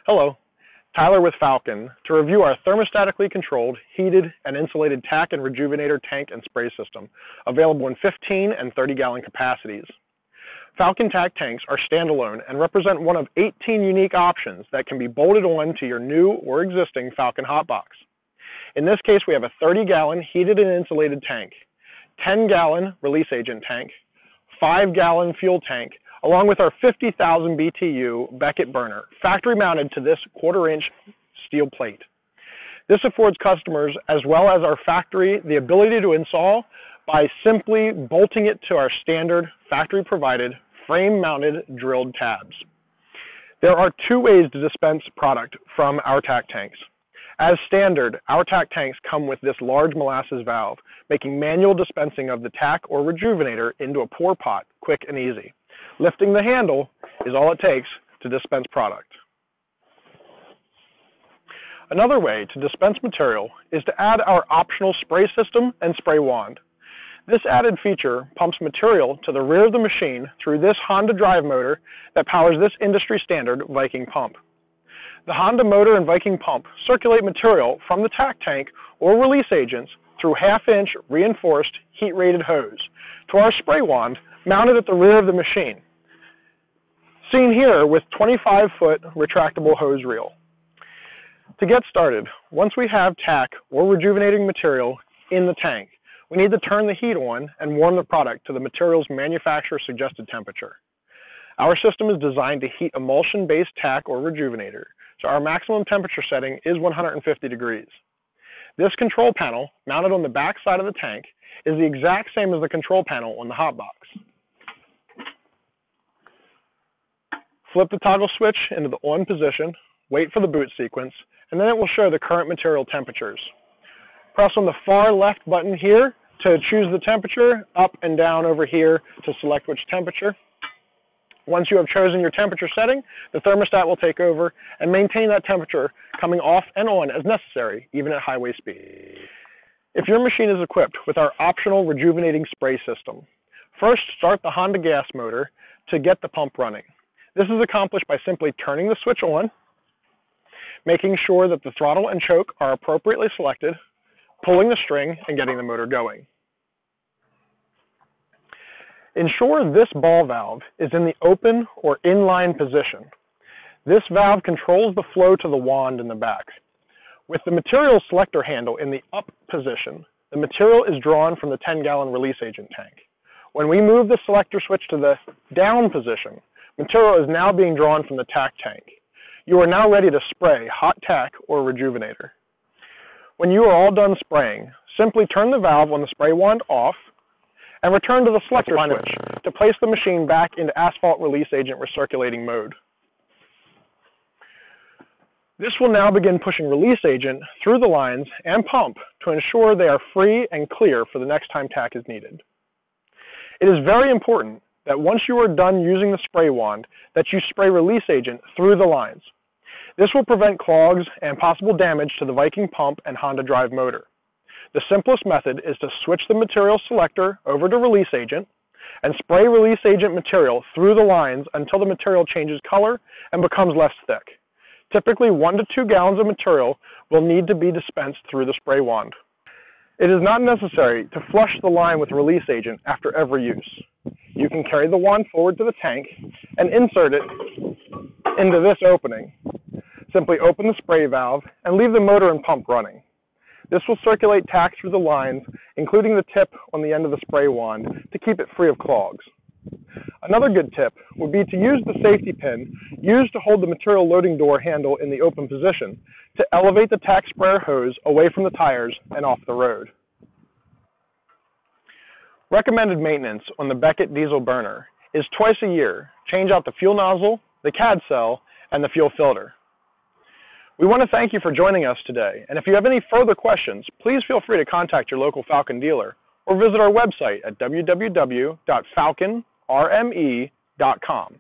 Hello, Tyler with Falcon to review our thermostatically controlled, heated, and insulated Tack and Rejuvenator tank and spray system, available in 15 and 30-gallon capacities. Falcon Tack tanks are standalone and represent one of 18 unique options that can be bolted on to your new or existing Falcon hotbox. In this case, we have a 30-gallon heated and insulated tank, 10-gallon release agent tank, 5-gallon fuel tank, along with our 50,000 BTU Beckett burner, factory mounted to this 1/4-inch steel plate. This affords customers, as well as our factory, the ability to install by simply bolting it to our standard factory-provided frame-mounted drilled tabs. There are two ways to dispense product from our Tack tanks. As standard, our Tack tanks come with this large molasses valve, making manual dispensing of the Tack or Rejuvenator into a pour pot quick and easy. Lifting the handle is all it takes to dispense product. Another way to dispense material is to add our optional spray system and spray wand. This added feature pumps material to the rear of the machine through this Honda drive motor that powers this industry standard Viking pump. The Honda motor and Viking pump circulate material from the Tack tank or release agents through 1/2-inch reinforced heat-rated hose to our spray wand mounted at the rear of the machine, seen here with 25-foot retractable hose reel. To get started, once we have Tack or rejuvenating material in the tank, we need to turn the heat on and warm the product to the material's manufacturer suggested temperature. Our system is designed to heat emulsion-based Tack or Rejuvenator, so our maximum temperature setting is 150 degrees. This control panel, mounted on the back side of the tank, is the exact same as the control panel on the hotbox. Flip the toggle switch into the on position, wait for the boot sequence, and then it will show the current material temperatures. Press on the far left button here to choose the temperature, up and down over here to select which temperature. Once you have chosen your temperature setting, the thermostat will take over and maintain that temperature coming off and on as necessary, even at highway speed. If your machine is equipped with our optional rejuvenating spray system, first start the Honda gas motor to get the pump running. This is accomplished by simply turning the switch on, making sure that the throttle and choke are appropriately selected, pulling the string, and getting the motor going. Ensure this ball valve is in the open or inline position. This valve controls the flow to the wand in the back. With the material selector handle in the up position, the material is drawn from the 10-gallon release agent tank. When we move the selector switch to the down position, material is now being drawn from the Tack tank. You are now ready to spray hot Tack or Rejuvenator. When you are all done spraying, simply turn the valve on the spray wand off and return to the selector switch to place the machine back into asphalt release agent recirculating mode. This will now begin pushing release agent through the lines and pump to ensure they are free and clear for the next time Tack is needed. It is very important that once you are done using the spray wand, that you spray release agent through the lines. This will prevent clogs and possible damage to the Viking pump and Honda drive motor. The simplest method is to switch the material selector over to release agent and spray release agent material through the lines until the material changes color and becomes less thick. Typically 1 to 2 gallons of material will need to be dispensed through the spray wand. It is not necessary to flush the line with release agent after every use. You can carry the wand forward to the tank and insert it into this opening. Simply open the spray valve and leave the motor and pump running. This will circulate Tack through the lines, including the tip on the end of the spray wand, to keep it free of clogs. Another good tip would be to use the safety pin used to hold the material loading door handle in the open position to elevate the Tack sprayer hose away from the tires and off the road. Recommended maintenance on the Beckett diesel burner is twice a year. Change out the fuel nozzle, the cad cell, and the fuel filter. We want to thank you for joining us today, and if you have any further questions, please feel free to contact your local Falcon dealer or visit our website at www.falconrme.com.